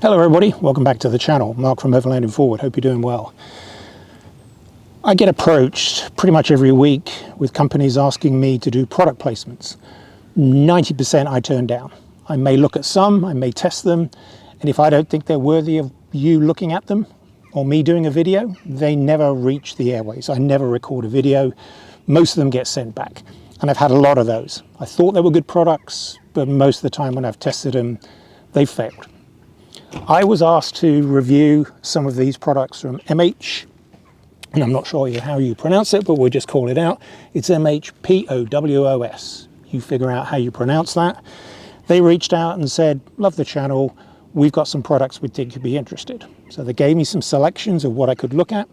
Hello everybody, welcome back to the channel. Mark from Overlanding Forward, hope you're doing well. I get approached pretty much every week with companies asking me to do product placements. 90% I turn down. I may look at some, I may test them, and if I don't think they're worthy of you looking at them or me doing a video, they never reach the airways. I never record a video. Most of them get sent back, and I've had a lot of those. I thought they were good products, but most of the time when I've tested them, they failed. I was asked to review some of these products from MH, and I'm not sure how you pronounce it, but we'll just call it out. It's MHPOWOS. You figure out how you pronounce that. They reached out and said, love the channel, we've got some products we think you'd be interested. So they gave me some selections of what I could look at.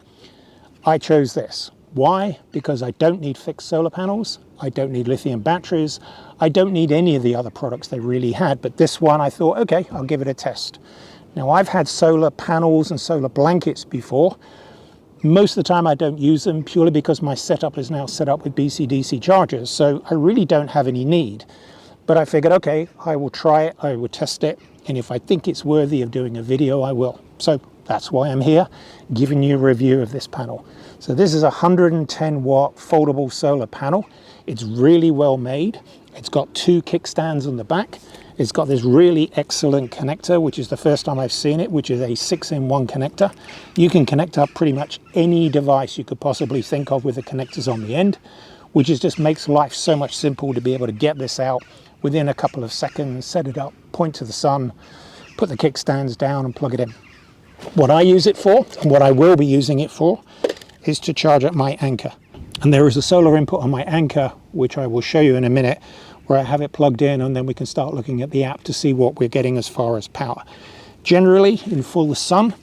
I chose this. Why? Because I don't need fixed solar panels. I don't need lithium batteries. I don't need any of the other products they really had, but this one I thought, okay, I'll give it a test. Now I've had solar panels and solar blankets before. Most of the time I don't use them purely because my setup is now set up with DC-DC chargers, so I really don't have any need. But I figured, okay, I will try it, I will test it, and if I think it's worthy of doing a video, I will. So that's why I'm here, giving you a review of this panel. So this is a 110 watt foldable solar panel. It's really well made. It's got two kickstands on the back. It's got this really excellent connector, which is the first time I've seen it, which is a 6-in-1 connector. You can connect up pretty much any device you could possibly think of with the connectors on the end, which just makes life so much simple to be able to get this out within a couple of seconds, set it up, point to the sun, put the kickstands down and plug it in. What I use it for, and what I will be using it for, is to charge up my Anker. And there is a solar input on my Anker, which I will show you in a minute, where I have it plugged in, and then we can start looking at the app to see what we're getting as far as power. Generally, in full sun,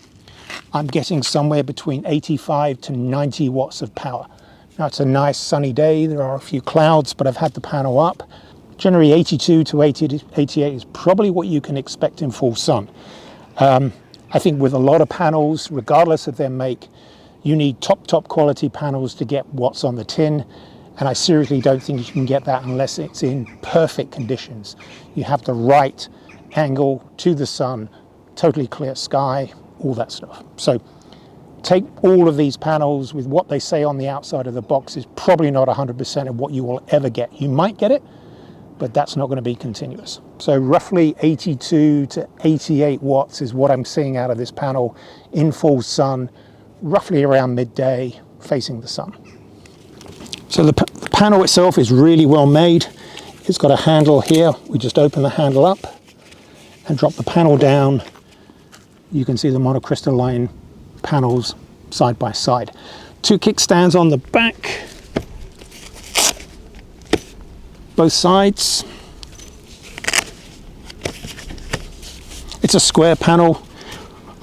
I'm getting somewhere between 85 to 90 watts of power. Now it's a nice sunny day, there are a few clouds, but I've had the panel up. Generally 82 to 88 is probably what you can expect in full sun. I think with a lot of panels, regardless of their make, you need top quality panels to get what's on the tin. And I seriously don't think you can get that unless it's in perfect conditions. You have the right angle to the sun, totally clear sky, all that stuff. So take all of these panels with what they say on the outside of the box is probably not 100% of what you will ever get. You might get it, but that's not going to be continuous. So roughly 82 to 88 watts is what I'm seeing out of this panel in full sun, roughly around midday facing the sun. So the panel itself is really well made. It's got a handle here. We just open the handle up and drop the panel down. You can see the monocrystalline panels side by side. Two kickstands on the back, both sides. It's a square panel.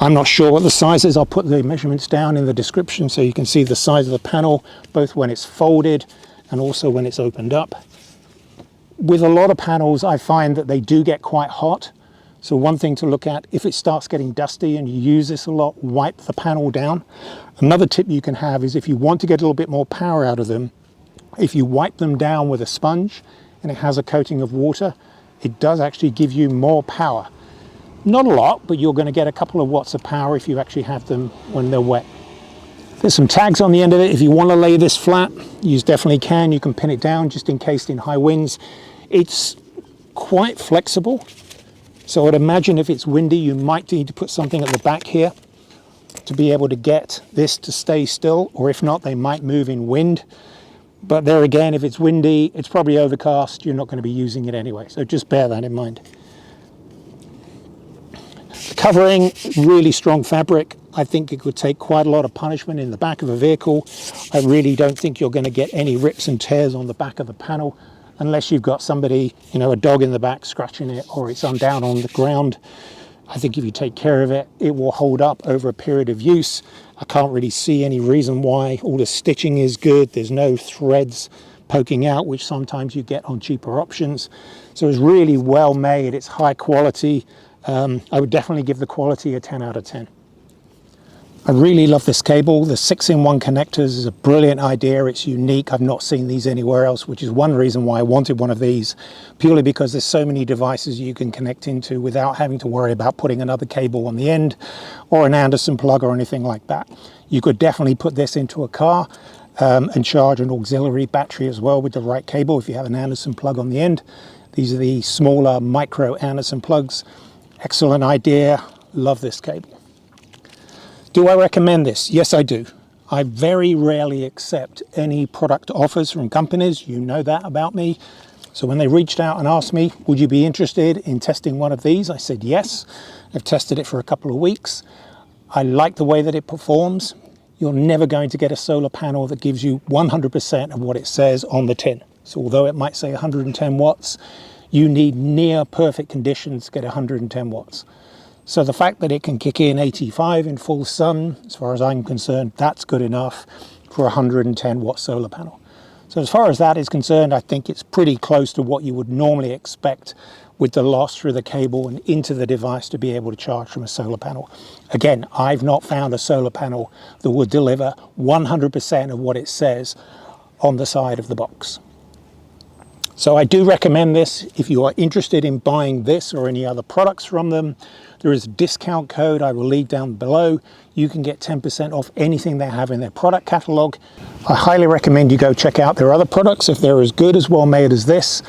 I'm not sure what the size is. I'll put the measurements down in the description so you can see the size of the panel, both when it's folded and also when it's opened up. With a lot of panels, I find that they do get quite hot. So one thing to look at, if it starts getting dusty and you use this a lot, wipe the panel down. Another tip you can have is if you want to get a little bit more power out of them, if you wipe them down with a sponge and it has a coating of water, it does actually give you more power. Not a lot, but you're going to get a couple of watts of power if you actually have them when they're wet. There's some tags on the end of it. If you want to lay this flat, you definitely can. You can pin it down just in case in high winds. It's quite flexible. So I'd imagine if it's windy, you might need to put something at the back here to be able to get this to stay still, or if not, they might move in wind. But there again, if it's windy, it's probably overcast, you're not going to be using it anyway. So just bear that in mind. Covering, really strong fabric. I think it could take quite a lot of punishment in the back of a vehicle. I really don't think you're going to get any rips and tears on the back of the panel unless you've got somebody, a dog in the back scratching it, or it's down on the ground. I think if you take care of it, it will hold up over a period of use. I can't really see any reason why. All the stitching is good. There's no threads poking out, which sometimes you get on cheaper options. So it's really well made. It's high quality. I would definitely give the quality a 10 out of 10. I really love this cable. The 6-in-1 connectors is a brilliant idea. It's unique. I've not seen these anywhere else, which is one reason why I wanted one of these, purely because there's so many devices you can connect into without having to worry about putting another cable on the end or an Anderson plug or anything like that. You could definitely put this into a car and charge an auxiliary battery as well with the right cable if you have an Anderson plug on the end. These are the smaller micro Anderson plugs. Excellent idea. Love this cable. Do I recommend this? Yes, I do. I very rarely accept any product offers from companies. You know that about me. So when they reached out and asked me, would you be interested in testing one of these? I said yes. I've tested it for a couple of weeks. I like the way that it performs. You're never going to get a solar panel that gives you 100% of what it says on the tin. So although it might say 110 watts, you need near perfect conditions to get 110 watts. So the fact that it can kick in 85 in full sun, as far as I'm concerned, that's good enough for a 110 watt solar panel. So as far as that is concerned, I think it's pretty close to what you would normally expect with the loss through the cable and into the device to be able to charge from a solar panel. Again, I've not found a solar panel that would deliver 100% of what it says on the side of the box. So I do recommend this. If you are interested in buying this or any other products from them, there is a discount code I will leave down below. You can get 10% off anything they have in their product catalog. I highly recommend you go check out their other products. If they're as good as well made as this,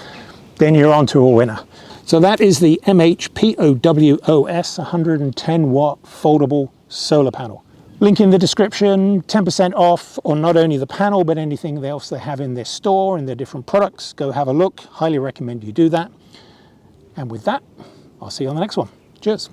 then you're on to a winner. So that is the MHPOWOS 110 watt foldable solar panel. Link in the description, 10% off on not only the panel, but anything else they have in their store and their different products. Go have a look. Highly recommend you do that. And with that, I'll see you on the next one. Cheers.